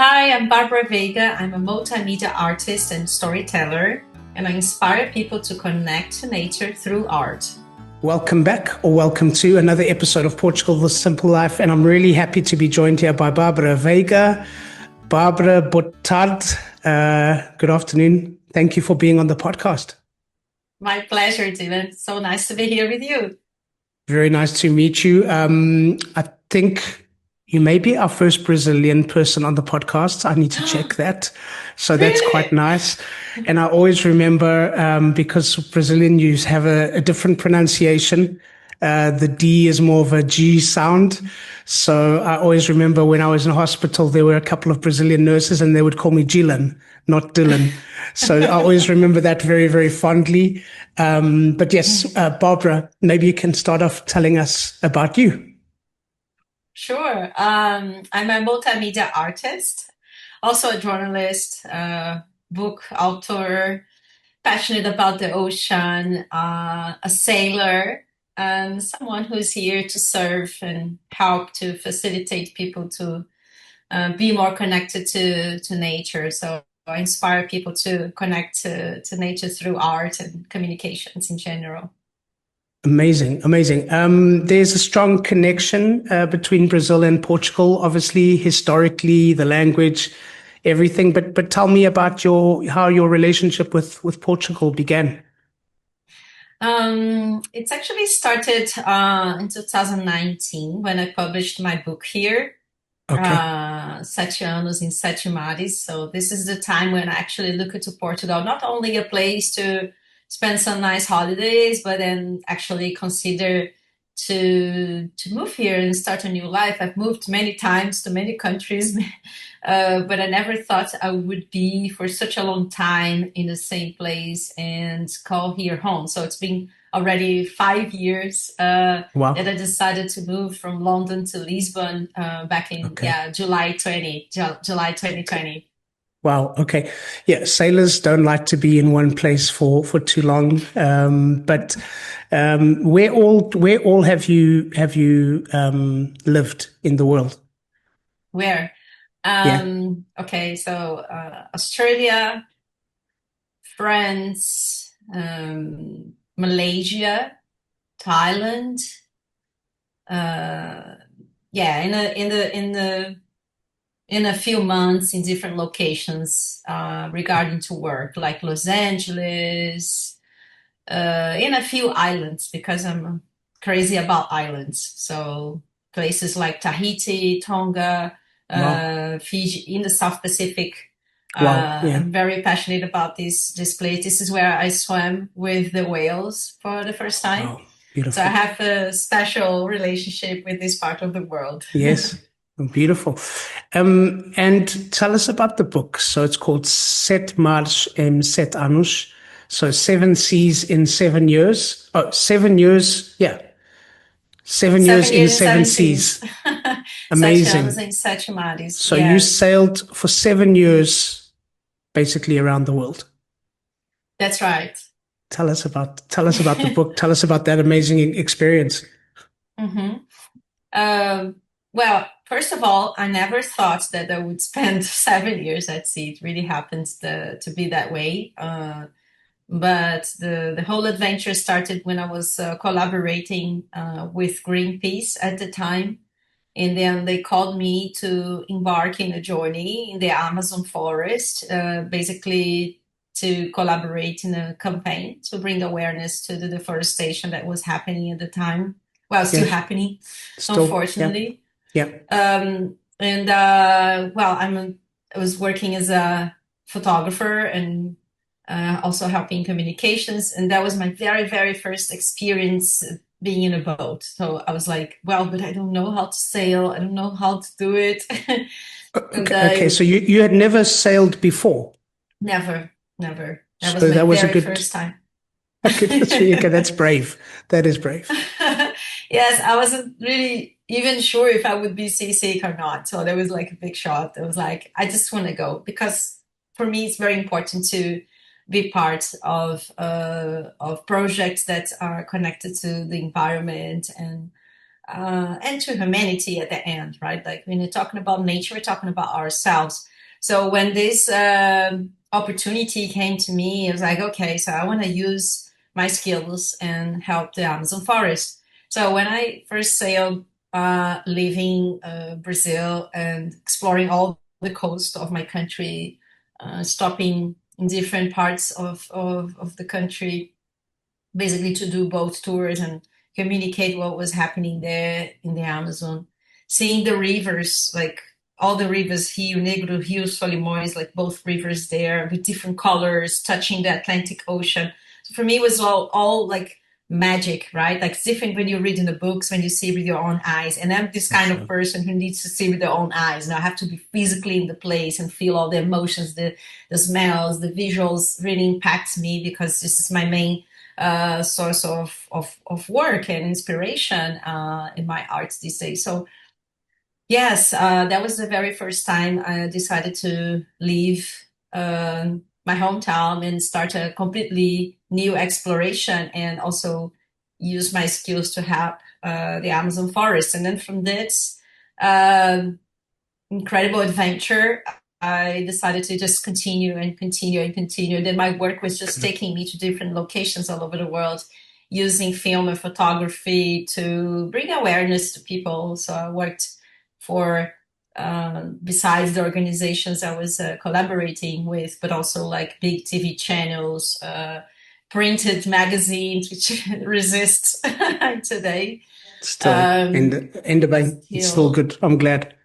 Hi, I'm Barbara Veiga. I'm a multimedia artist and storyteller, and I inspire people to connect to nature through art. Welcome back, or welcome to another episode of Portugal, The Simple Life. And I'm really happy to be joined here by Barbara Veiga. Barbara, boa tarde. Good afternoon. Thank you for being on the podcast. My pleasure, Dylan. So nice to be here with you. Very nice to meet you. I think you may be our first Brazilian person on the podcast. I need to check that. So that's quite Really? nice. And I always remember, because Brazilian you have a different pronunciation. The D is more of a G sound. So I always remember when I was in hospital, there were a couple of Brazilian nurses and they would call me Dylan, not Dylan. So I always remember that very, very fondly. But yes, Barbara, maybe you can start off telling us about you. Sure. I'm a multimedia artist, also a journalist, book author, passionate about the ocean, a sailor, and someone who's here to serve and help to facilitate people to be more connected to nature. So I inspire people to connect to nature through art and communications in general. Amazing, amazing. There's a strong connection between Brazil and Portugal, obviously, historically, the language, everything. But tell me about how your relationship with Portugal began. It's actually started in 2019 when I published my book here, Okay. Sete Anos em Sete Mares. So this is the time when I actually look into Portugal, not only a place to spend some nice holidays, but then actually consider to move here and start a new life. I've moved many times to many countries, but I never thought I would be for such a long time in the same place and call here home. So it's been already 5 years that I Wow. decided to move from London to Lisbon back in Okay. July 2020. Wow. Okay. Yeah. Sailors don't like to be in one place for too long. But where all have you lived in the world? Where? Yeah. Okay, so Australia, France, Malaysia, Thailand. Uh, yeah, in a few months in different locations regarding to work, like Los Angeles, in a few islands because I'm crazy about islands. So places like Tahiti, Tonga, Wow. Fiji in the South Pacific. Wow. Yeah. I'm very passionate about this place. This is where I swam with the whales for the first time. Wow. So I Beautiful. have a special relationship with this part of the world. Yes. Beautiful. And tell us about the book. So it's called Set Mares em Set Anos. So 7 seas in 7 years. Oh, 7 years. Yeah. 7 years Seven in years and seven seven seas. seas. Sete anos Amazing. em sete mares. So you Yeah, sailed for 7 years basically around the world. that's right. Tell us about the book. Tell us about that amazing experience. hmm well, first of all, I never thought that I would spend 7 years at sea. It really happens to be that way. But the whole adventure started when I was collaborating with Greenpeace at the time. And then they called me to embark in a journey in the Amazon forest, basically to collaborate in a campaign to bring awareness to the deforestation that was happening at the time. Well, still Yes. happening, Still. Yeah. unfortunately. Yeah. And well, I was working as a photographer and also helping communications, and that was my very, very first experience being in a boat. So I was like, well, but I don't know how to sail. I don't know how to do it. And Okay. Okay. I So you had never sailed before. never, never. That was So my that was a very good. first time. Okay, that's really good. That's brave. That is brave. Yes, I wasn't really even sure if I would be seasick or not. So that was like a big shock. I was like, I just want to go because for me it's very important to be part of projects that are connected to the environment and and to humanity at the end, right? Like when you're talking about nature, we're talking about ourselves. So when this opportunity came to me, I was like, okay, so I want to use my skills and help the Amazon forest. So when I first sailed, leaving Brazil and exploring all the coast of my country, stopping in different parts of the country, basically to do both tours and communicate what was happening there in the Amazon. Seeing the rivers, like all the rivers, Rio Negro, Rio Solimões, like both rivers there with different colors, touching the Atlantic Ocean. So for me, it was all like magic, right? Like it's different when you read in the books, when you see with your own eyes. And I'm this For kind of sure. person who needs to see with their own eyes. Now I have to be physically in the place and feel all the emotions, the smells, the visuals really impacts me because this is my main source of work and inspiration in my arts these days. So yes, that was the very first time I decided to leave my hometown and start a completely new exploration and also use my skills to help the Amazon forest. And then from this, um incredible adventure, I decided to just continue and continue and continue. Then my work was just taking me to different locations all over the world, using film and photography to bring awareness to people. So I worked for, besides the organizations I was collaborating with, but also like big TV channels, printed magazines, which resist today. Still, Um, end of day, it's still Still, good. I'm glad.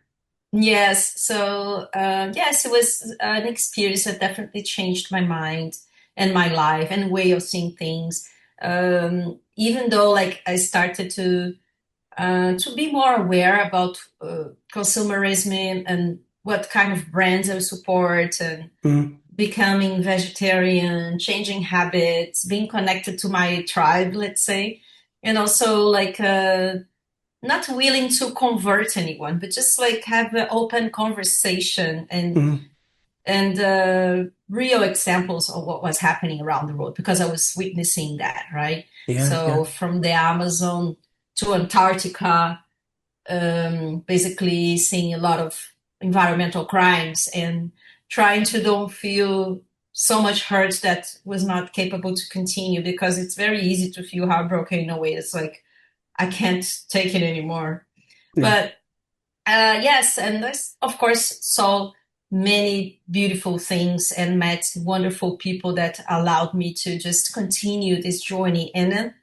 yes. So, yes, it was an experience that definitely changed my mind and my life and way of seeing things. Even though, like, I started to be more aware about consumerism and what kind of brands I support, and Mm, becoming vegetarian, changing habits, being connected to my tribe, let's say, and also like not willing to convert anyone, but just like have an open conversation mm, and real examples of what was happening around the world because I was witnessing that, right? yeah, yeah, So from the Amazon to Antarctica, basically seeing a lot of environmental crimes and trying to don't feel so much hurt that was not capable to continue because it's very easy to feel heartbroken in a way. It's like I can't take it anymore. yeah. But yes, and I, of course, saw many beautiful things and met wonderful people that allowed me to just continue this journey. And then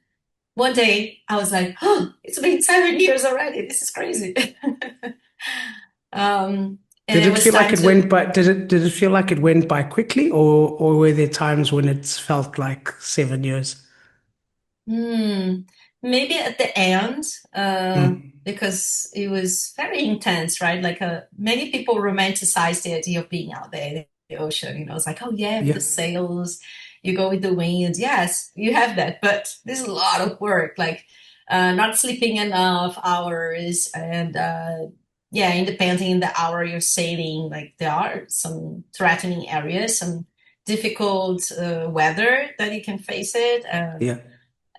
one day I was like, oh, it's been 7 years already. This is crazy. And Did it it was feel like time it went to. by? Did it feel like it went by quickly, or were there times when it's felt like 7 years? Hmm. Maybe at the end, Mm, because it was very intense, right? Like many people romanticize the idea of being out there in the ocean. You know, it's like, oh yeah, with the yeah, sails, you go with the wind. Yes, you have that, but there's a lot of work, like not sleeping enough hours, and yeah, independent in the hour you're sailing. Like there are some threatening areas, some difficult weather that you can face it. yeah,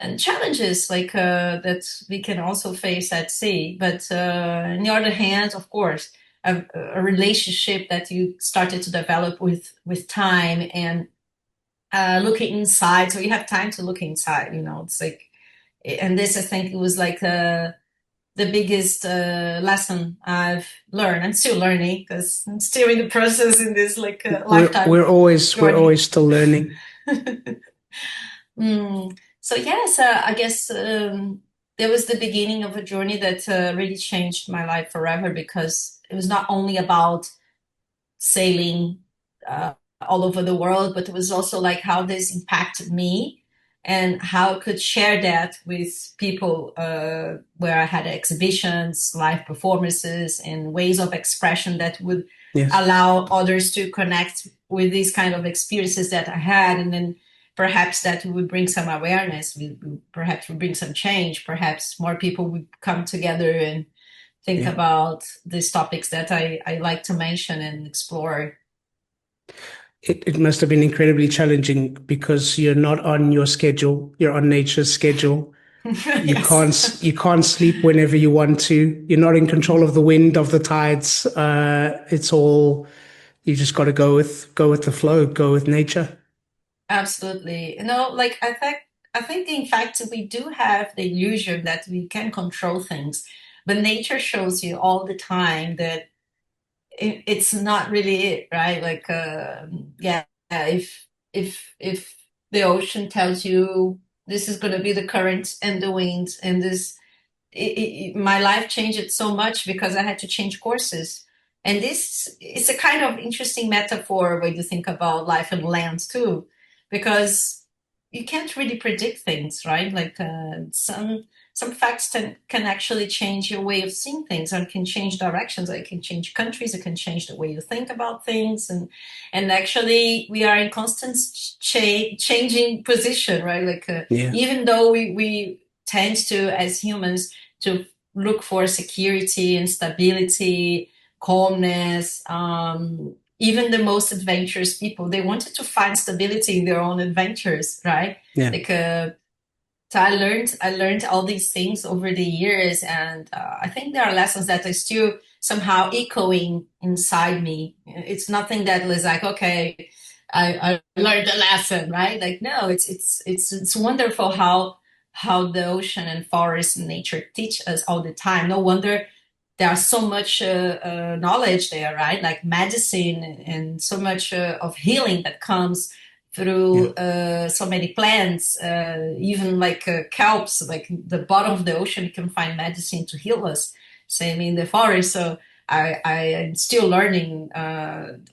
And challenges like that we can also face at sea. But on the other hand, of course, a relationship that you started to develop with time and looking inside. So you have time to look inside. You know, it's like, and this I think it was like the biggest lesson I've learned. I'm still learning because I'm still in the process in this like we're lifetime we're always we're journey. always still learning. So yes, I guess there was the beginning of a journey that really changed my life forever because it was not only about sailing uh, all over the world, but it was also like how this impacted me and how I could share that with people where I had exhibitions, live performances, and ways of expression that would Yes, allow others to connect with these kind of experiences that I had, and then perhaps that would bring some awareness, perhaps would bring some change, perhaps more people would come together and think yeah. about these topics that I like to mention and explore. It must have been incredibly challenging because you're not on your schedule, you're on nature's schedule. Yes. You can't sleep whenever you want to. You're not in control of the wind, of the tides. It's all you just got to go with the flow, go with nature. Absolutely. Like I think in fact we do have the illusion that we can control things, but nature shows you all the time that it's not really it, right? Like yeah, if the ocean tells you this is going to be the current and the winds and this my life changed so much because I had to change courses. And this is a kind of interesting metaphor when you think about life and land too, because you can't really predict things, right? Like some facts can actually change your way of seeing things, or can change directions, or it can change countries, it can change the way you think about things, and actually we are in constant changing position, right? Like Yeah, even though we tend to, as humans, to look for security and stability, calmness. Even the most adventurous people, they wanted to find stability in their own adventures, right? yeah, Like, so I learned all these things over the years, and I think there are lessons that are still somehow echoing inside me. It's nothing that was like, okay, I learned a lesson, right? Like, no, it's wonderful how the ocean and forest and nature teach us all the time. No wonder there's so much knowledge there, right? Like medicine and so much of healing that comes yeah. through so many plants, even like kelps, like the bottom of the ocean, you can find medicine to heal us. Same in the forest. So I am still learning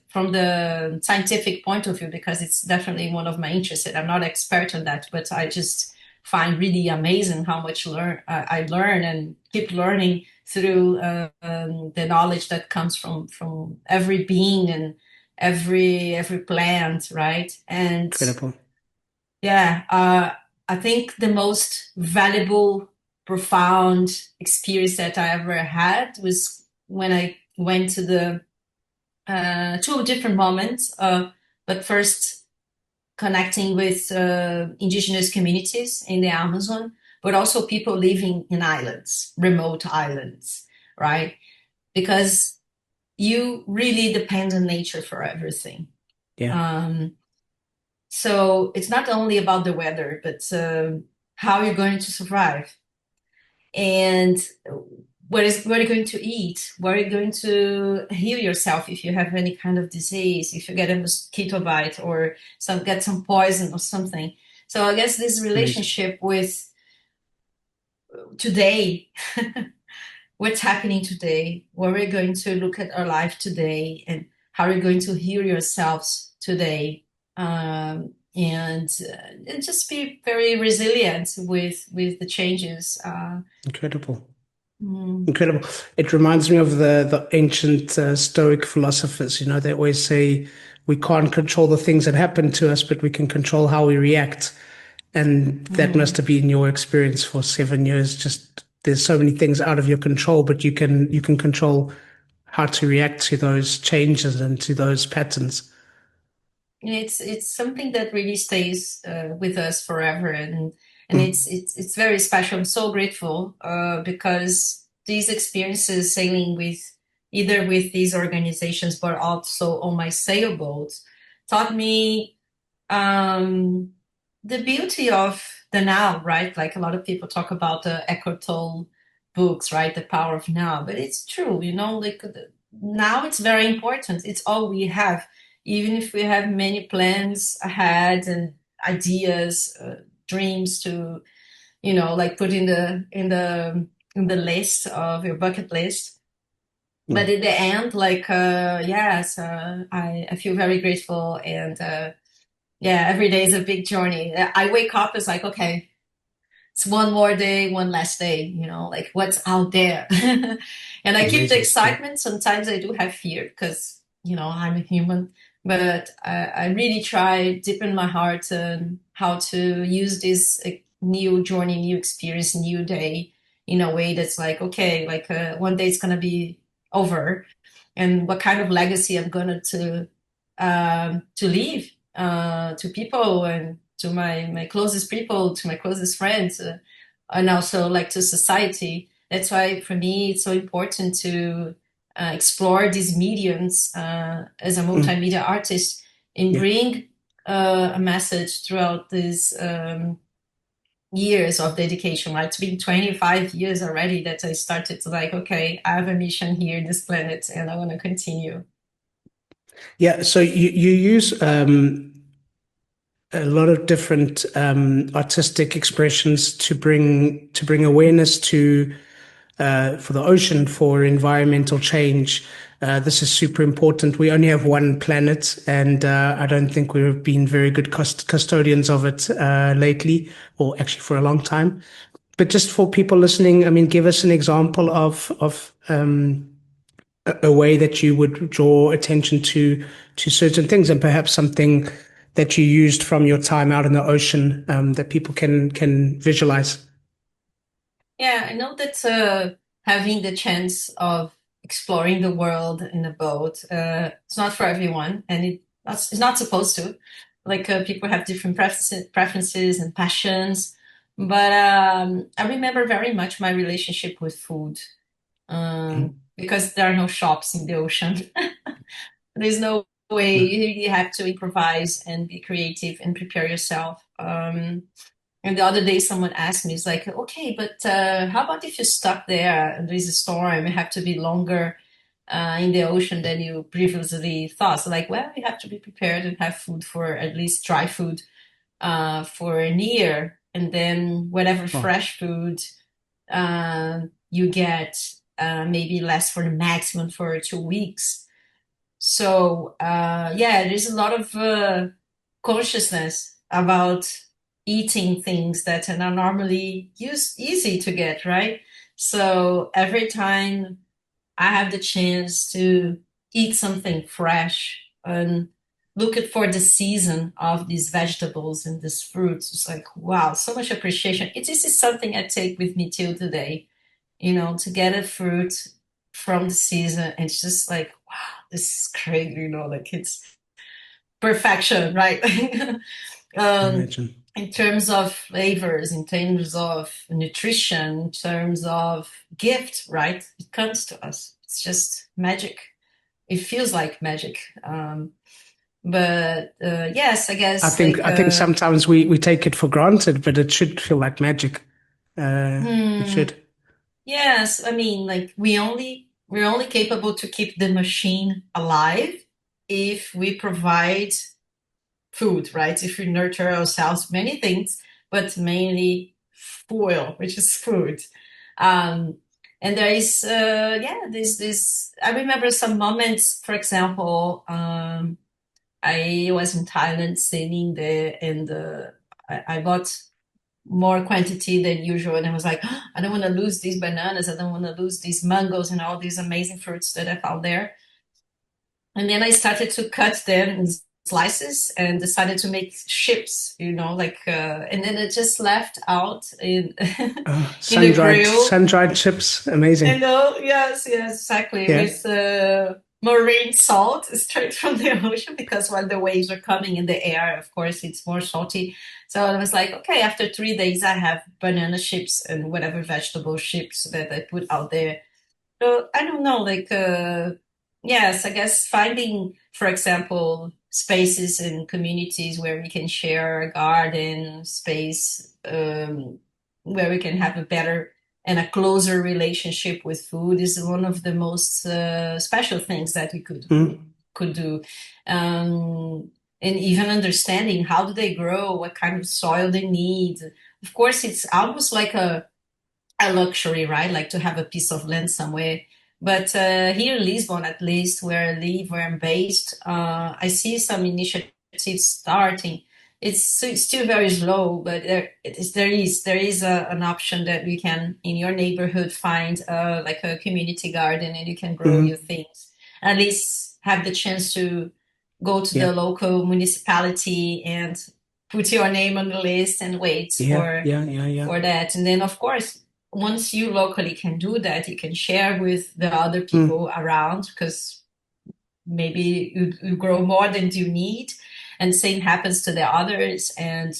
from the scientific point of view because it's definitely one of my interests. I'm not expert on that, but I just find really amazing how much I learn and keep learning through the knowledge that comes from every being and every plant, right? And Incredible. yeah, I think the most valuable, profound experience that I ever had was when I went to the two different moments. But first, connecting with indigenous communities in the Amazon, but also people living in islands, remote islands, right? Because you really depend on nature for everything. Yeah, Um, so it's not only about the weather, but how you're going to survive and what are you going to eat? Where are you going to heal yourself if you have any kind of disease, if you get a mosquito bite or get some poison or something. So I guess this amazing. relationship with today, what's happening today, where we're going to look at our life today, and how you're going to heal yourselves today, and just be very resilient with the changes. Incredible. Mm, Incredible. It reminds me of the ancient Stoic philosophers. You know, they always say we can't control the things that happen to us, but we can control how we react. And that must mm. have been your experience for 7 years. Just there's so many things out of your control, but you can control how to react to those changes and to those patterns. It's something that really stays with us forever, and Mm. it's very special. I'm so grateful because these experiences sailing with either with these organizations, but also on my sailboat, taught me the beauty of the now, right? Like a lot of people talk about the Eckhart Tolle books, right? The power of now, but it's true, like now it's very important. It's all we have, even if we have many plans ahead and ideas, dreams to, like put in the list of your bucket list. Yeah, But in the end, like, yes, I feel very grateful and. Yeah, every day is a big journey. I wake up, it's like, okay, it's one more day, one less day, like what's out there. And I keep the amazing. Yeah, excitement. Sometimes I do have fear because, I'm a human, but I really try deep in my heart how to use this new journey, new experience, new day in a way that's like, okay, like one day it's going to be over and what kind of legacy I'm going to leave to people and to my closest people, to my closest friends. and also like to society. That's why for me it's so important to explore these mediums as a Mm. multimedia artist and Yeah. bring a message throughout these years of dedication. Right, it's been 25 years already that I started to like, okay, I have a mission here in this planet, and I want to continue. Yeah. So you use a lot of different artistic expressions to bring awareness to for the ocean, for environmental change. This is super important. We only have one planet, and I don't think we've been very good custodians of it lately, or actually for a long time. But just for people listening, I mean, give us an example of a way that you would draw attention to certain things, and perhaps something that you used from your time out in the ocean that people can visualize. Yeah, I know that having the chance of exploring the world in a boat, it's not for everyone, and it's not supposed to. Like people have different preferences and passions, but I remember very much my relationship with food, because there are no shops in the ocean. There's no way you have to improvise and be creative and prepare yourself. And the other day, someone asked me, "It's like, okay, but how about if you're stuck there and there's a storm, you have to be longer in the ocean than you previously thought?" So, like, well, you have to be prepared and have food for at least dry food for a year, and then whatever Oh, fresh food you get, maybe less for the maximum for 2 weeks. So yeah, there's a lot of consciousness about eating things that are not normally easy to get, right? So every time I have the chance to eat something fresh and look at for the season of these vegetables and these fruits, it's like, wow, so much appreciation. This is something I take with me till today, to get a fruit from the season. And it's just like, wow, this is great, like it's perfection, right? um, imagine. in terms of flavors, in terms of nutrition, in terms of gift, right? It comes to us. It's just magic. It feels like magic. But yes, I guess like, I think sometimes we take it for granted, but it should feel like magic. It hmm, should. yes, I mean, like we're only capable to keep the machine alive if we provide food, right? If we nurture ourselves, many things, but mainly fuel, which is food. Um, and there is, yeah, this. I remember some moments. For example, I was in Thailand sailing there, and I bought more quantity than usual. And I was like, "Oh, I don't want to lose these bananas. I don't want to lose these mangoes and all these amazing fruits that I found there." And then I started to cut them in slices and decided to make chips, and then it just left out in in the grill. Sun dried chips, I amazing. know, yes, yes, exactly. Yeah. With marine salt straight from the ocean, because when the waves are coming in the air, of course, it's more salty. So I was like, okay, after 3 days, I have banana chips and whatever vegetable chips that I put out there. So I don't know, like, yes, I guess finding, for example, spaces and communities where we can share a garden space, where we can have a better and a closer relationship with food is one of the most special things that we Mm. could do. And even understanding how do they grow, what kind of soil they need. Of course, it's almost like a luxury, right? Like to have a piece of land somewhere. But here in Lisbon, at least where I live, where I'm based, I see some initiatives starting. It's still very slow, but there is an option that we can in your neighborhood find like a community garden, and you can grow your Mm. things. At least have the chance to go to Yeah. the local municipality and put your name on the list and wait Yeah. for Yeah. Yeah. Yeah. for that. And then, of course, once you locally can do that, you can share with the other Mm. people around, because maybe you grow more than you need. And same happens to the others. And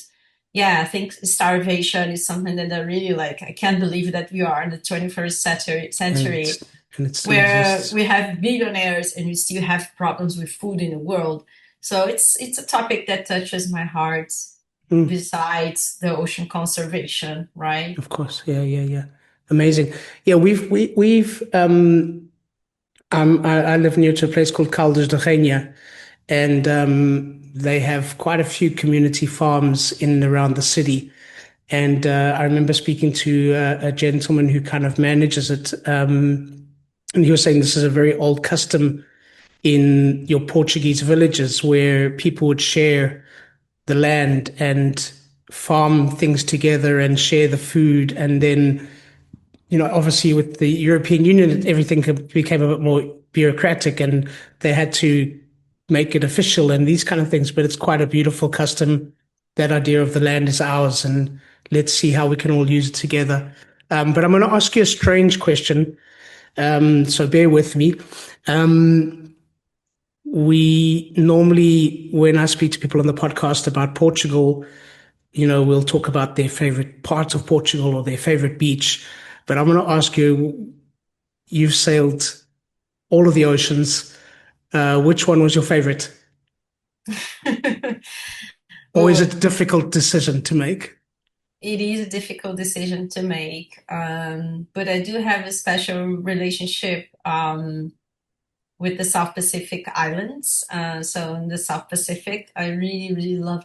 yeah, I think starvation is something that I really like. I can't believe that we are in the 21st and century it still where exists. we have billionaires and we still have problems with food in the world. So it's a topic that touches my heart Mm, besides the ocean conservation, right? of course, yeah, yeah, yeah. Amazing. Yeah, we've I live near to a place called Caldas de Rainha, and they have quite a few community farms in and around the city. And I remember speaking to a gentleman who kind of manages it, and he was saying this is a very old custom in your Portuguese villages where people would share the land and farm things together and share the food. And then, obviously with the European Union, everything became a bit more bureaucratic and they had to make it official and these kind of things. But it's quite a beautiful custom. That idea of the land is ours and let's see how we can all use it together. But I'm going to ask you a strange question. So bear with me. Um, we normally, when I speak to people on the podcast about Portugal, we'll talk about their favorite parts of Portugal or their favorite beach. But I'm going to ask you, you've sailed all of the oceans. Which one was your favorite? Or is it a Oh, difficult decision to make? it is a difficult decision to make, but I do have a special relationship with the South Pacific Islands. So in the South Pacific, I really, really love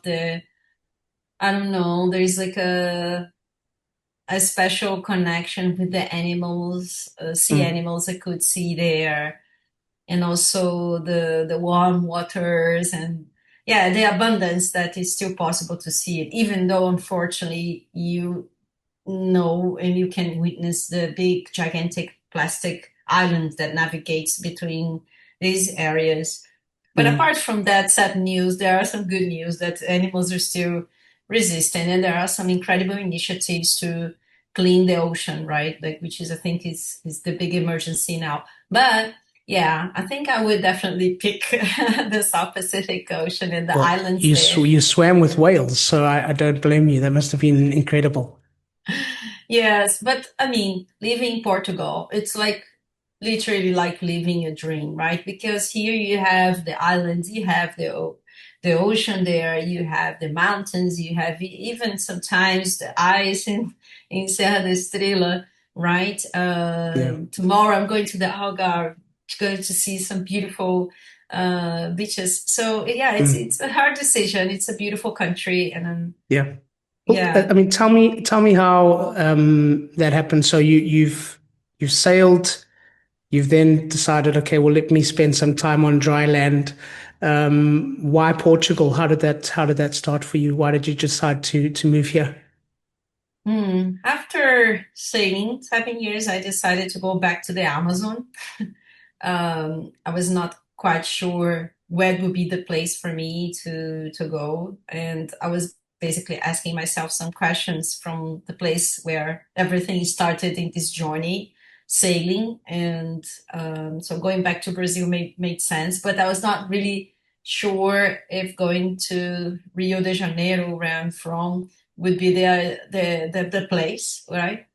I don't know, there's like a special connection with the animals, sea Mm, animals I could see there, and also the warm waters and yeah, the abundance that is still possible to see it, even though unfortunately you know and you can witness the big gigantic plastic island that navigates between these areas. But mm. apart from that sad news, there are some good news that animals are still resistant, and there are some incredible initiatives to clean the ocean, right? Like which is I think is the big emergency now. But yeah, I think I would definitely pick the South Pacific Ocean and the Well, islands you there. you swam with whales, so I don't blame you. That must have been incredible. Yes, but I mean, living in Portugal, it's like literally like living a dream, right? Because here you have the islands, you have the ocean there, you have the mountains, you have even sometimes the ice in Serra da Estrela, right? Yeah. Tomorrow I'm going to the Algarve to go to see some beautiful beaches. So yeah, it's Mm, a hard decision. It's a beautiful country, and yeah. Well, yeah. I mean, tell me how that happened. So you've sailed. You've then decided, okay, well, let me spend some time on dry land. Why Portugal? How did that start for you? Why did you decide to move here? After sailing 7 years, I decided to go back to the Amazon. I was not quite sure where would be the place for me to go, and I was basically asking myself some questions from the place where everything started in this journey, sailing, and so going back to Brazil made sense, but I was not really sure if going to Rio de Janeiro, where I'm from, would be the place, right?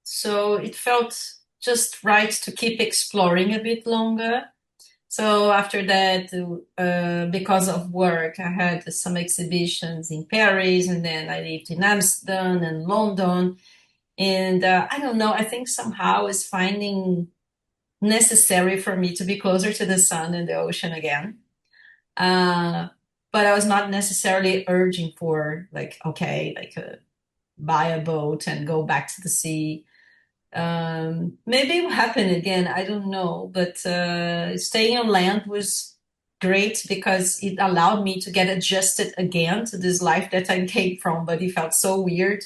So it felt just right to keep exploring a bit longer. So after that, because of work, I had some exhibitions in Paris, and then I lived in Amsterdam and London. And I don't know, I think somehow it's finding necessary for me to be closer to the sun and the ocean again. Uh, but I was not necessarily urging for like, okay, like buy a boat and go back to the sea. Maybe it will happen again. I don't know. But staying on land was great because it allowed me to get adjusted again to this life that I came from, but it felt so weird.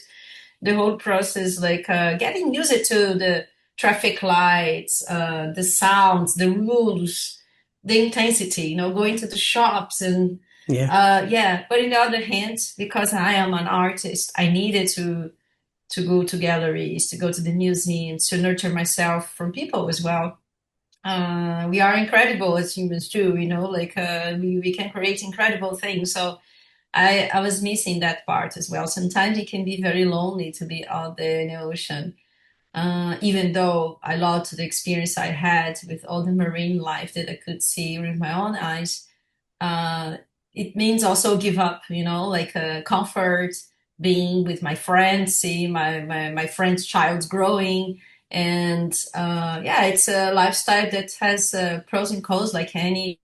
The whole process, like getting used to the traffic lights, the sounds, the rules, the intensity, going to the shops and Yeah. yeah. But on the other hand, because I am an artist, I needed to go to galleries, to go to the museums, to nurture myself from people as well. We are incredible as humans too, like we can create incredible things. So I was missing that part as well. Sometimes it can be very lonely to be out there in the ocean. Even though I loved the experience I had with all the marine life that I could see with my own eyes, uh, it means also give up, like comfort, being with my friends, see my friend's child growing. And yeah, it's a lifestyle that has pros and cons, like any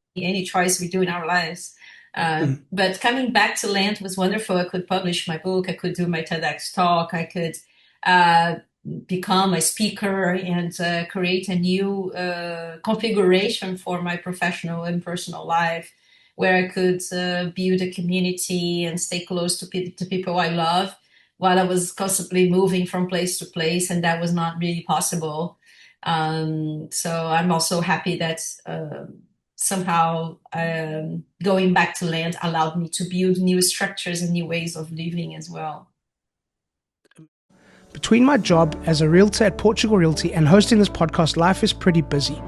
choice we do in our lives. Mm. But coming back to land was wonderful. I could publish my book, I could do my TEDx talk, I could uh, become a speaker and create a new configuration for my professional and personal life where I could build a community and stay close to people I love while I was constantly moving from place to place, and that was not really possible. So I'm also happy that somehow going back to land allowed me to build new structures and new ways of living as well. Between my job as a realtor at Portugal Realty and hosting this podcast, life is pretty busy.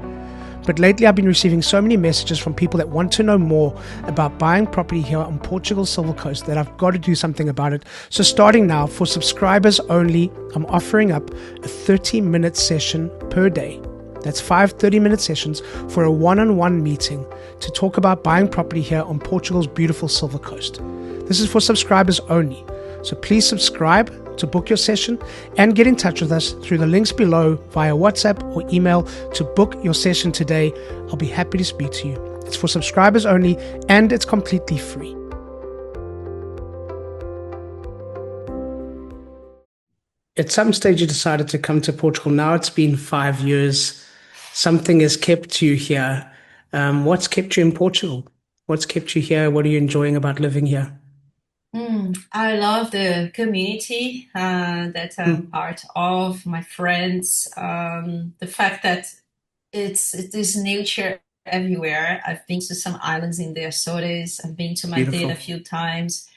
But lately I've been receiving so many messages from people that want to know more about buying property here on Portugal's Silver Coast that I've got to do something about it. So starting now, for subscribers only, I'm offering up a 30-minute session per day. That's 5 30-minute sessions for a one-on-one meeting to talk about buying property here on Portugal's beautiful Silver Coast. This is for subscribers only. So please subscribe to book your session and get in touch with us through the links below via WhatsApp or email to book your session today. I'll be happy to speak to you. It's for subscribers only and it's completely free. At some stage you decided to come to Portugal. Now it's been 5 years. Something has kept you here. What's kept you in Portugal? What's kept you here? What are you enjoying about living here? I love the community that I'm Mm, part of, my friends, the fact that it is nature everywhere. I've been to some islands in the Azores. I've been to Madeira a beautiful. few times.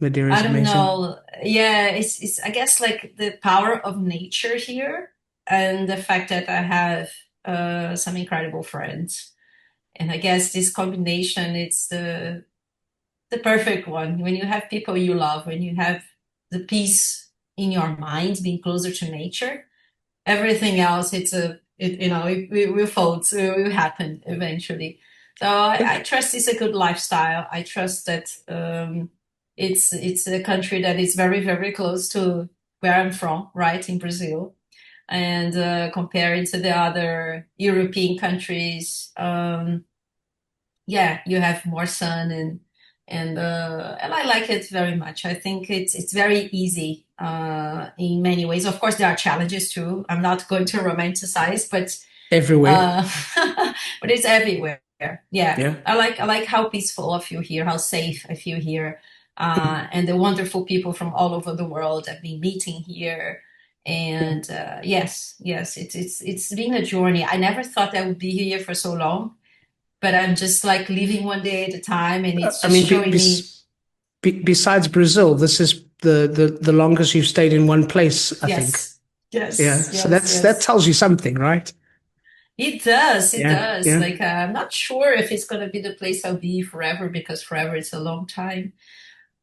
Madeira I is don't amazing. know. Yeah, it's I guess like the power of nature here and the fact that I have some incredible friends. And I guess this combination, it's the perfect one. When you have people you love, when you have the peace in your mind, being closer to nature, everything else, it will fold, so it will happen eventually. So I trust it's a good lifestyle. I trust that it's a country that is very, very close to where I'm from, right, in Brazil. And comparing to the other European countries, yeah, you have more sun and I like it very much. I think it's very easy in many ways. Of course, there are challenges too. I'm not going to romanticize, but Everywhere. uh, but it's everywhere. Yeah, Yeah. I like how peaceful I feel here, how safe I feel here, and the wonderful people from all over the world I've been meeting here. Yeah. And yes, it's been a journey. I never thought I would be here for so long, but I'm just like living one day at a time, and it's I just mean, showing me, besides Brazil, this is the longest you've stayed in one place, I think. yes, yes, Yeah. So yes, that yes. tells you something, right? It does, it Yeah. does. Yeah. Like I'm not sure if it's gonna be the place I'll be forever because forever is a long time.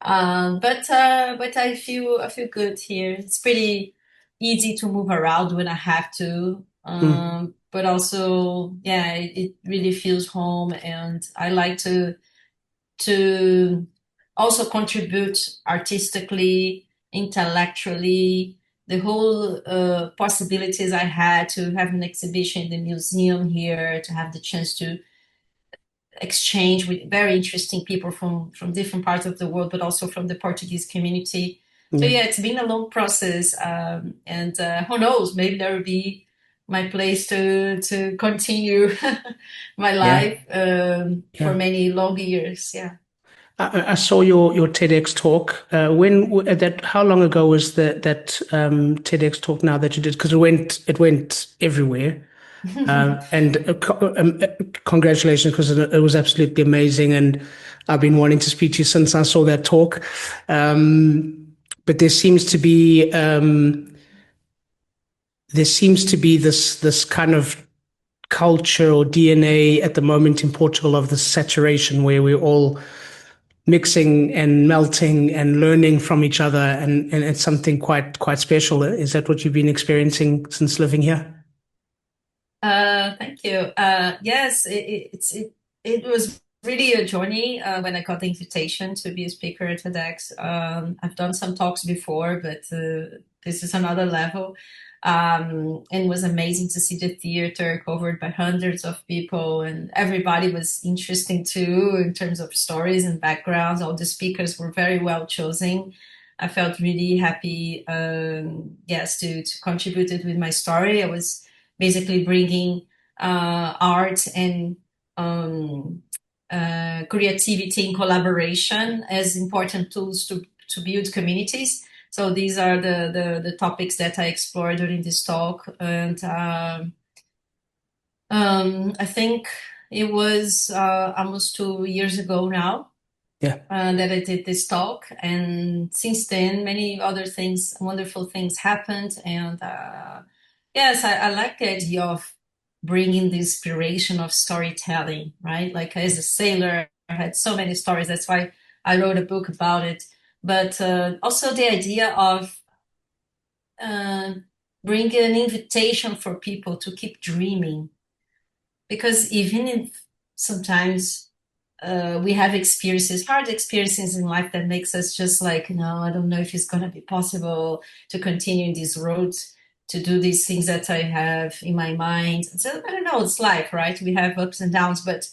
But I feel good here. It's pretty easy to move around when I have to. Mm, But also, yeah, it really feels home, and I like to also contribute artistically, intellectually. The whole possibilities I had to have an exhibition in the museum here, to have the chance to exchange with very interesting people from different parts of the world, but also from the Portuguese community. So yeah. yeah, it's been a long process, and who knows? Maybe there will be my place to continue my Yeah. life for Yeah. many long years. Yeah. I saw your TEDx talk. How long ago was that TEDx talk now that you did? Because it went everywhere. And congratulations, because it was absolutely amazing. And I've been wanting to speak to you since I saw that talk. But there seems to be this kind of culture or DNA at the moment in Portugal of the saturation where we're all mixing and melting and learning from each other, and it's something quite special. Is that what you've been experiencing since living here? Thank you. Yes, it was really a journey when I got the invitation to be a speaker at TEDx. I've done some talks before, but this is another level. And it was amazing to see the theater covered by hundreds of people, and everybody was interesting too in terms of stories and backgrounds. All the speakers were very well chosen. I felt really happy, yes, to contribute it with my story. I was basically bringing art and um, creativity and collaboration as important tools to build communities. So these are the topics that I explore during this talk. And I think it was almost 2 years ago now Yeah. that I did this talk. And since then, many other things, wonderful things happened. And yes, I like the idea of bringing the inspiration of storytelling, right? Like as a sailor, I had so many stories. That's why I wrote a book about it. But also the idea of uh, bringing an invitation for people to keep dreaming. Because even if sometimes we have experiences, hard experiences in life that makes us just like, no, I don't know if it's going to be possible to continue in this road, to do these things that I have in my mind. So I don't know, it's life, right? We have ups and downs, but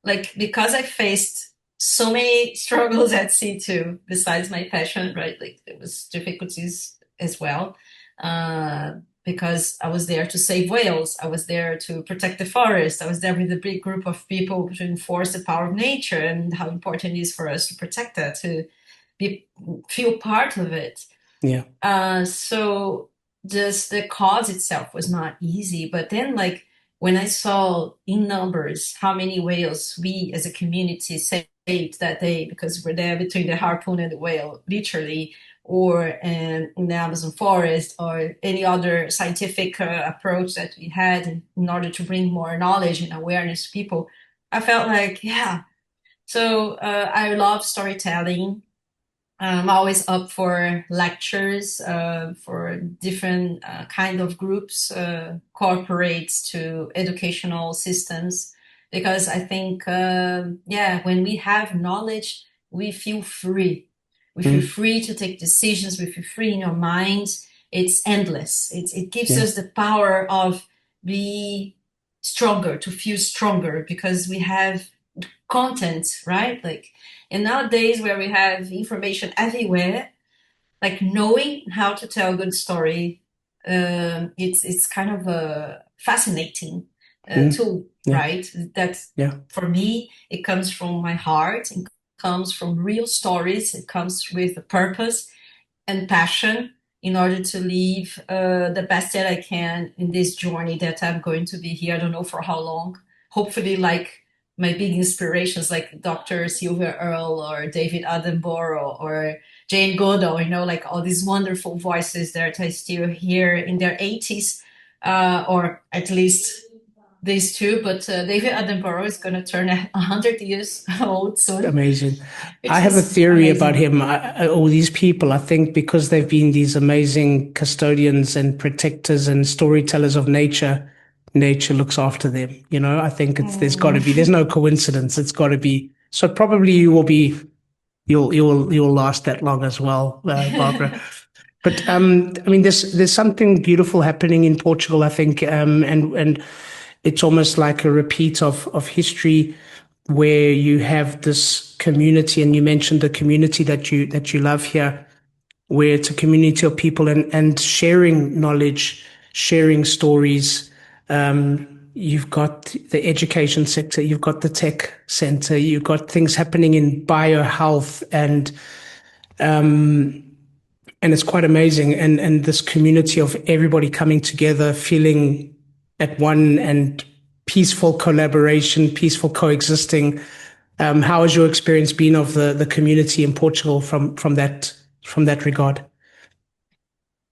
like because I faced so many struggles at sea too, besides my passion, right? Like there was difficulties as well. Uh, because I was there to save whales, I was there to protect the forest, I was there with a big group of people to enforce the power of nature and how important it is for us to protect that, to be feel part of it. Yeah. So just the cause itself was not easy. But then, like, when I saw in numbers how many whales we as a community saved that day because we're there between the harpoon and the whale, literally, or in the Amazon forest, or any other scientific approach that we had in order to bring more knowledge and awareness to people, I felt like, yeah. So I love storytelling. I'm always up for lectures for different kind of groups, corporates to educational systems, because I think, yeah, when we have knowledge, we feel free. We feel Mm. free to take decisions. We feel free in our minds. It's endless. It gives Yeah. us the power of be stronger, to feel stronger, because we have content, right? Like, and nowadays where we have information everywhere, like knowing how to tell a good story, it's kind of a fascinating Mm. tool, Yeah. right? That's Yeah. for me. It comes from my heart. It comes from real stories. It comes with a purpose and passion in order to live the best that I can in this journey that I'm going to be here. I don't know for how long. Hopefully, like my big inspirations, like Dr. Sylvia Earle or David Attenborough or Jane Goodall, like all these wonderful voices that I still hear in their 80s, or at least these two. But David Attenborough is going to turn 100 years old soon, Amazing. I which have a is theory about amazing. him. All these people, I think, because they've been these amazing custodians and protectors and storytellers of nature, nature looks after them. I think there's got to be, there's Mm. no coincidence. It's got to be. So probably you'll last that long as well, Barbara. But I mean, there's something beautiful happening in Portugal, I think, and it's almost like a repeat of history, where you have this community, and you mentioned the community that you love here, where it's a community of people and sharing knowledge, sharing stories. You've got the education sector, you've got the tech center, you've got things happening in biohealth, and it's quite amazing. And this community of everybody coming together, feeling at one, and peaceful collaboration, peaceful coexisting. How has your experience been of the community in Portugal from that regard?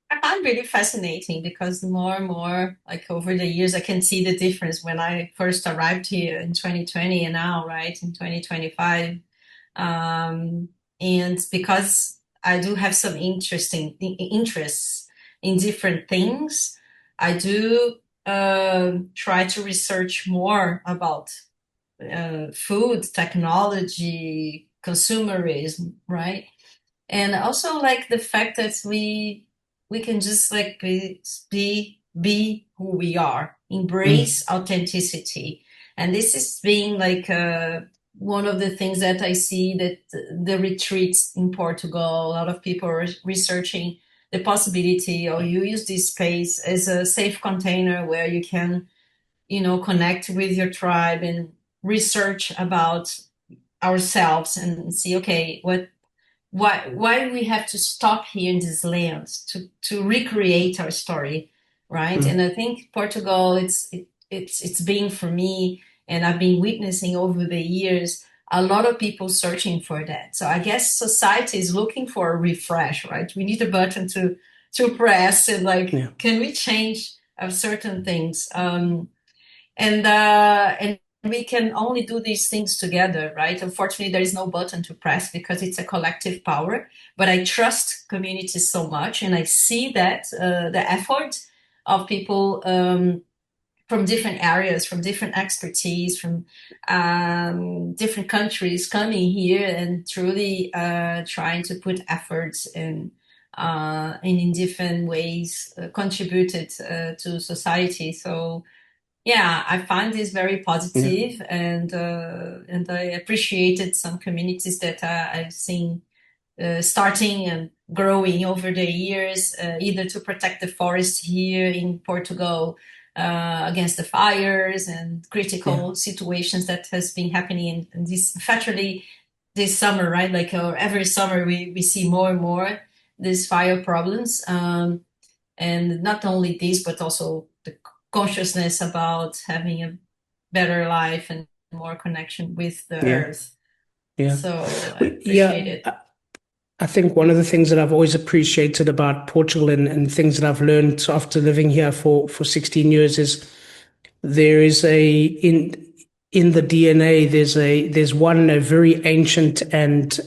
I find really fascinating because more and more, like over the years, I can see the difference when I first arrived here in 2020 and now, right, in 2025. Um, and because I do have some interests in different things, I do try to research more about food, technology, consumerism, right? And also like the fact that we can just like be who we are, Mm. embrace authenticity. And this is being like one of the things that I see that the retreats in Portugal, a lot of people are researching the possibility, or you use this space as a safe container where you can, connect with your tribe and research about ourselves and see, okay, why we have to stop here in this land to recreate our story, right? And Mm. I think Portugal, it's been for me, and I've been witnessing over the years a lot of people searching for that. So I guess society is looking for a refresh, right? We need a button to press and like, Yeah. can we change certain things? And we can only do these things together, right? Unfortunately, there is no button to press because it's a collective power. But I trust communities so much, and I see that the effort of people from different areas, from different expertise, from different countries coming here and truly trying to put efforts and in different ways contributed to society. So yeah, I find this very Yeah. positive, and I appreciated some communities that I've seen starting and growing over the years, either to protect the forest here in Portugal against the fires and Yeah. critical situations that has been happening in this, especially this summer, right? Like every summer we see more and more these fire problems. And not only this, but also the consciousness about having a better life and more connection with the Yeah. earth. Yeah. So I Well, appreciate yeah. it. I think one of the things that I've always appreciated about Portugal and things that I've learned after living here for 16 years is there is in the DNA there's one a very ancient and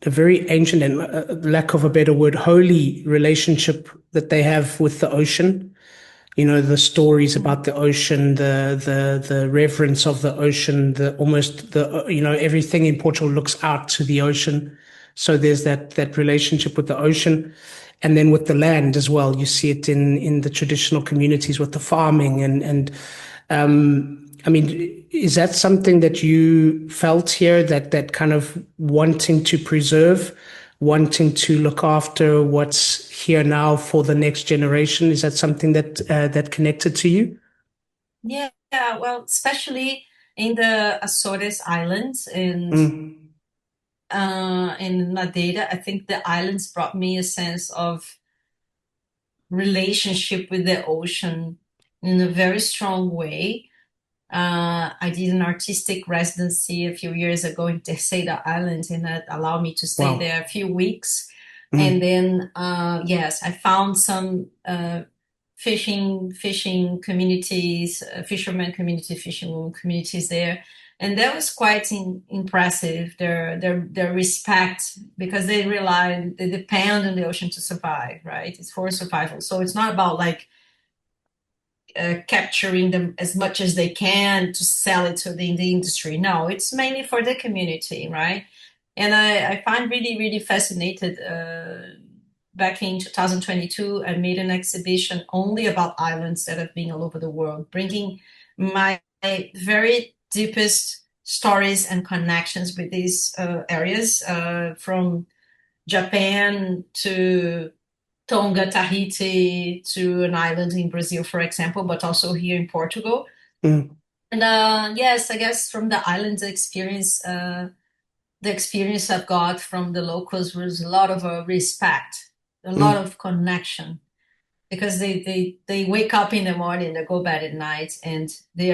a very ancient and lack of a better word holy relationship that they have with the ocean. You know, the stories about the ocean, the reverence of the ocean, the almost the everything in Portugal looks out to the ocean. So there's that relationship with the ocean, and then with the land as well. You see it in the traditional communities with the farming and I mean, is that something that you felt here, that kind of wanting to preserve, wanting to look after what's here now for the next generation? Is that something that connected to you? Yeah, well, especially in the Azores Islands Mm. and in Madeira, I think the islands brought me a sense of relationship with the ocean in a very strong way. I did an artistic residency a few years ago in Terceira Island, and that allowed me to stay Wow. there a few weeks. And Mm. then, yes, I found some fishing communities, fishermen community, fishing women communities there, and that was quite impressive. Their respect, because they depend on the ocean to survive, right? It's for survival, so it's not about like capturing them as much as they can to sell it to the industry. No, it's mainly for the community, right? And I find really, really fascinated. Back in 2022, I made an exhibition only about islands that have been all over the world, bringing my very deepest stories and connections with these areas, from Japan to Tonga, Tahiti, to an island in Brazil, for example, but also here in Portugal. Mm. And yes, I guess from the islands the experience I've got from the locals was a lot of respect, a lot Mm. of connection, because they wake up in the morning, they go bed at night, and they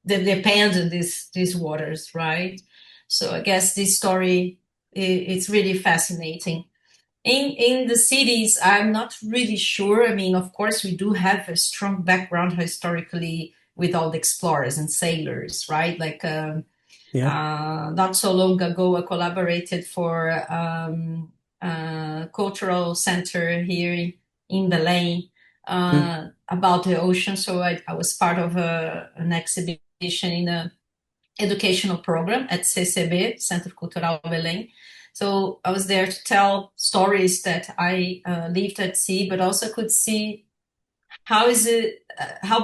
depend on these waters, right? So I guess this story it's really fascinating. In the cities, I'm not really sure. I mean, of course, we do have a strong background historically with all the explorers and sailors, right? Like Yeah. not so long ago, I collaborated for a cultural center here in Belém Mm. about the ocean. So I was part of an exhibition in a educational program at CCB, Centro Cultural Belém. So I was there to tell stories that I lived at sea, but also could see how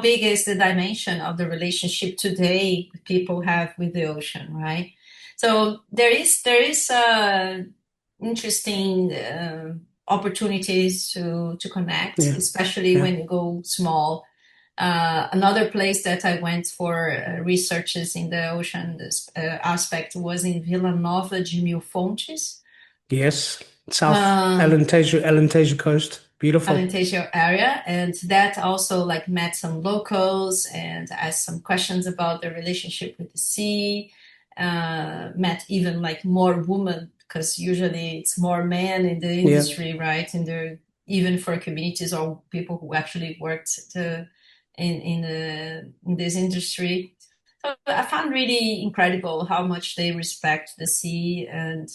big is the dimension of the relationship today people have with the ocean, right? So there is interesting opportunities to connect, Yeah. especially Yeah. when you go small. Another place that I went for researches in the ocean aspect was in Vila Nova de Mil Fontes, Yes. South uh, Alentejo Coast. Beautiful. Alentejo area, and that also like met some locals and asked some questions about their relationship with the sea. Met even like more women because usually it's more men in the Yeah. industry, right? And they're even for communities or people who actually worked in this industry. So I found really incredible how much they respect the sea and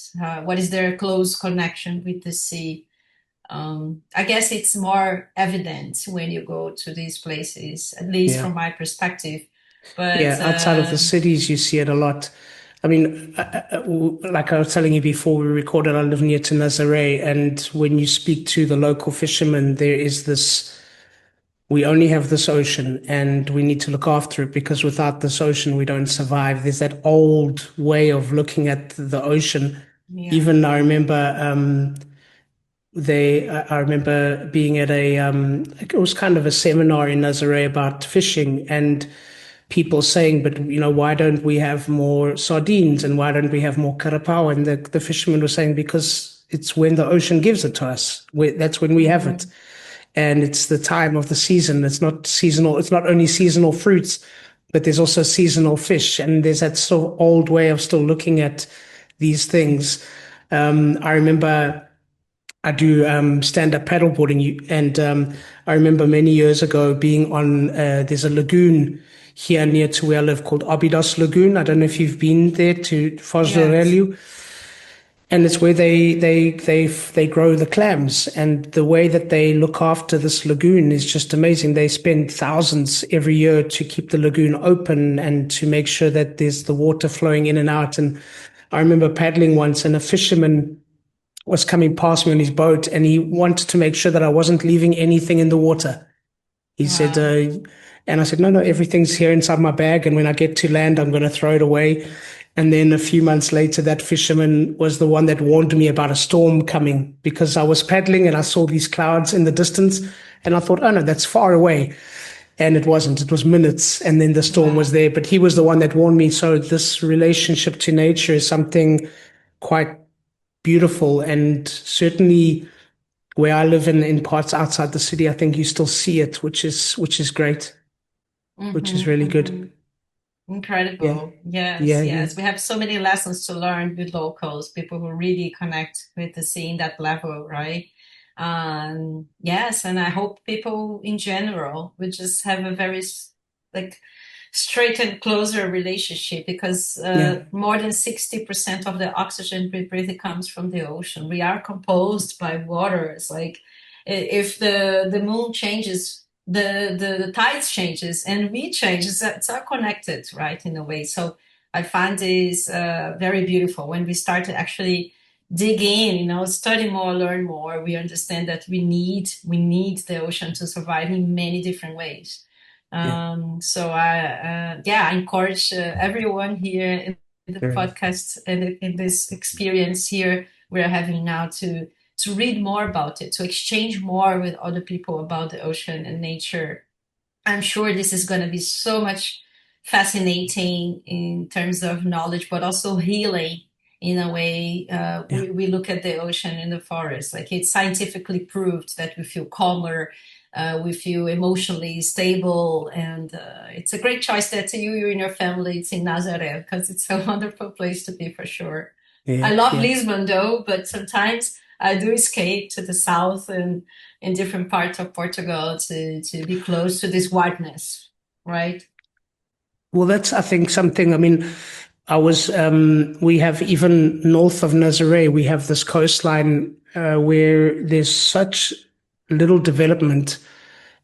what is their close connection with the sea. I guess it's more evident when you go to these places, at least Yeah. from my perspective. But Yeah. Outside of the cities, you see it a lot. I mean, like I was telling you before we recorded, I live near to Nazaré, and when you speak to the local fishermen, there is this, we only have this ocean and we need to look after it because without this ocean, we don't survive. There's that old way of looking at the ocean. yeah, Even I remember I remember being at it was kind of a seminar in Nazaré about fishing and people saying, but why don't we have more sardines and why don't we have more carapau? And the fishermen were saying, because it's when the ocean gives it to us. That's when we have it. hmm, And it's the time of the season. It's not seasonal. It's not only seasonal fruits, but there's also seasonal fish. And there's that sort of old way of still looking at these things. I remember I do stand-up paddleboarding, and I remember many years ago being on. There's a lagoon here near to where I live called Abidos Lagoon. I don't know if you've been there to Foz do yes, Aurélio, and it's where they grow the clams, and the way that they look after this lagoon is just amazing. They spend thousands every year to keep the lagoon open and to make sure that there's the water flowing in and out. And I remember paddling once, and a fisherman was coming past me on his boat and he wanted to make sure that I wasn't leaving anything in the water. He said, wow, and I said, no, no, everything's here inside my bag. And when I get to land, I'm going to throw it away. And then a few months later, that fisherman was the one that warned me about a storm coming because I was paddling and I saw these clouds in the distance. And I thought, oh no, that's far away. And it wasn't, it was minutes. And then the storm was wow. there. But he was the one that warned me. So this relationship to nature is something quite beautiful, and certainly where I live in parts outside the city, I think you still see it, which is great, which is Hmm, really hmm. good. Yeah, Incredible. Yes, yeah, yeah, yes. We have so many lessons to learn with locals, people who really connect with the sea in that level, right? Yes, and I hope people in general would just have a very like straight and closer relationship because yeah, more than 60% of the oxygen we breathe comes from the ocean. We are composed by water. It's like if the moon changes, the tides changes and we change. It's all connected, right, in a way. So I find this very beautiful when we start to actually dig in, study more, learn more. We understand that we need the ocean to survive in many different ways. yeah, So I encourage everyone here in the very, podcast and in this experience here we're having now to read more about it, to exchange more with other people about the ocean and nature. I'm sure this is going to be so much fascinating in terms of knowledge, but also healing in a way. yeah, We look at the ocean and the forest, like it's scientifically proved that we feel calmer, we feel emotionally stable, and it's a great choice that you and your family, it's in Nazaré, because it's a wonderful place to be for sure. yeah, I love yeah, Lisbon though, but sometimes I do escape to the south and in different parts of Portugal to be close to this whiteness, right? Well, that's, I think, something, I mean, we have even north of Nazaré, we have this coastline where there's such little development,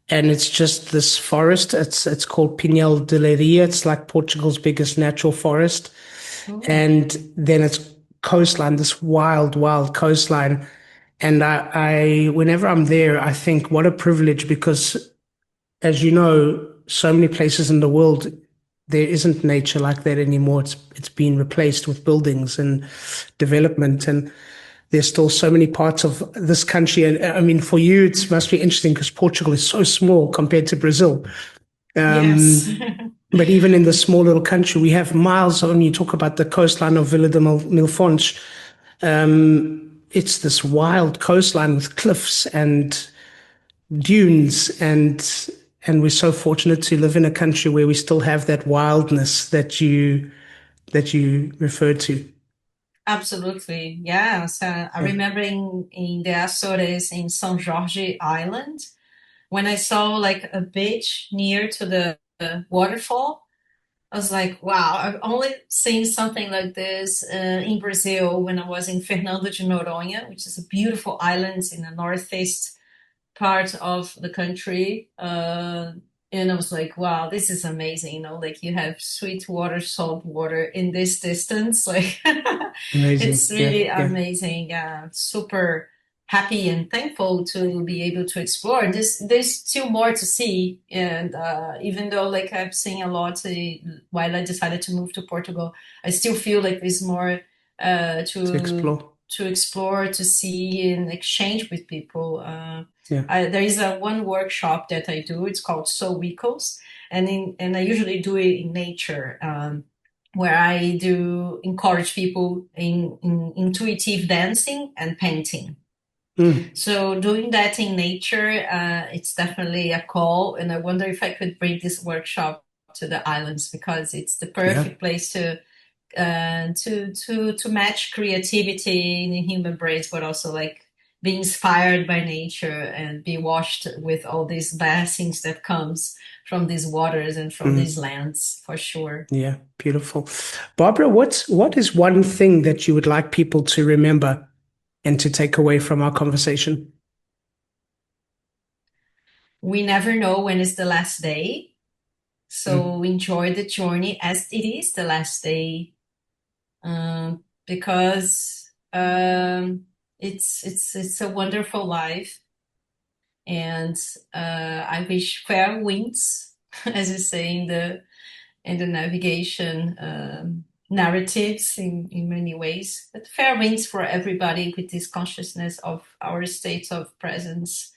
and it's just this forest. It's called Pinhel de Leiria. It's like Portugal's biggest natural forest. Oh, And then it's coastline, this wild, wild coastline. And whenever I'm there, I think what a privilege because, as you know, so many places in the world, there isn't nature like that anymore. It's been replaced with buildings and development, and there's still so many parts of this country. And I mean, for you, it must be interesting because Portugal is so small compared to Brazil. yes. But even in the small little country, we have miles. When you talk about the coastline of Vila de Milfontes, it's this wild coastline with cliffs and dunes, and we're so fortunate to live in a country where we still have that wildness that you referred to. Absolutely. Yeah. So I Yeah. remember in the Azores in São Jorge Island, when I saw like a beach near to the waterfall, I was like, wow, I've only seen something like this in Brazil when I was in Fernando de Noronha, which is a beautiful island in the northeast part of the country. And I was like, wow, this is amazing. You know, like you have sweet water, salt water in this distance. Like it's Amazing. Yeah. really Yeah. amazing. Super happy and thankful to be able to explore. And there's still more to see. And even though like I've seen a lot while I decided to move to Portugal, I still feel like there's more uh, To to explore. to explore, to see, and exchange with people. Yeah. There is a one workshop that I do. It's called Soul Weekos, and I usually do it in nature, where I do encourage people in intuitive dancing and painting. Mm. So doing that in nature, it's definitely a call, and I wonder if I could bring this workshop to the islands because it's the Yeah. perfect place to match creativity in the human brains, but also like be inspired by nature and be washed with all these blessings that comes from these waters and from these Mm. lands for sure. Yeah. Beautiful. Barbara, what is one thing that you would like people to remember and to take away from our conversation? We never know when is the last day, Mm. so enjoy the journey as it is the last day, because it's a wonderful life. And I wish fair winds, as you say in the navigation narratives in many ways, but fair winds for everybody with this consciousness of our state of presence,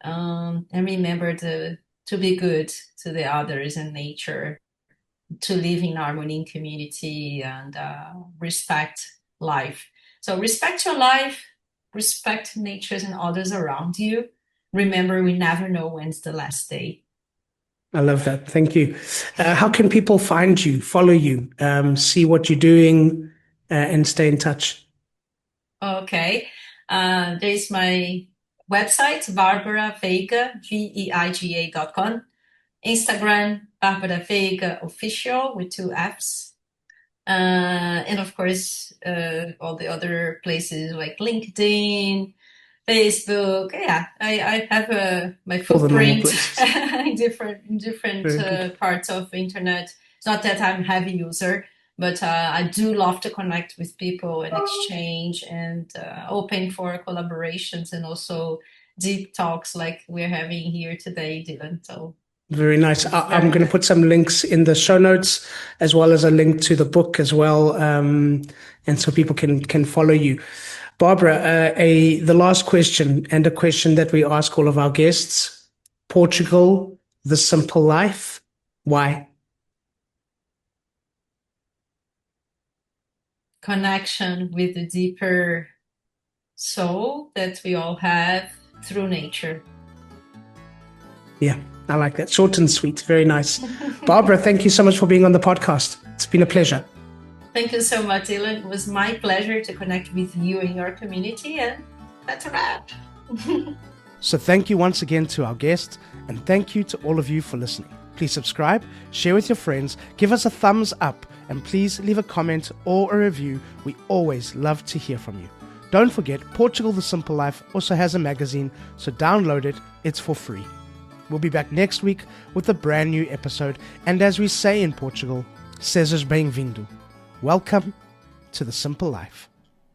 and remember to be good to the others and nature, to live in harmony in community and respect life. So respect your life, respect natures and others around you. Remember, we never know when's the last day. I love that. Thank you. How can people find you, follow you, see what you're doing, and stay in touch? Okay. There's my website, Barbara Veiga, Veiga.com. Instagram, Barbara Veiga Official with two F's. And of course, all the other places like LinkedIn, Facebook. Yeah, I have my All the normal footprint places. in different Very good. parts of internet. It's not that I'm a heavy user, but I do love to connect with people and exchange and open for collaborations and also deep talks like we're having here today, Dylan. So Very nice. it's I'm very going to good. put some links in the show notes, as well as a link to the book as well, and so people can follow you. Barbara, the last question, and a question that we ask all of our guests: Portugal, the simple life. Why? Connection with the deeper soul that we all have through nature. Yeah, I like that. Short and sweet. Very nice. Barbara, thank you so much for being on the podcast. It's been a pleasure. Thank you so much, Dylan. It was my pleasure to connect with you and your community, and that's a wrap. So thank you once again to our guests, and thank you to all of you for listening. Please subscribe, share with your friends, give us a thumbs up, and please leave a comment or a review. We always love to hear from you. Don't forget, Portugal The Simple Life also has a magazine, so download it. It's for free. We'll be back next week with a brand new episode. And as we say in Portugal, sejas bem-vindo. Welcome to The Simple Life.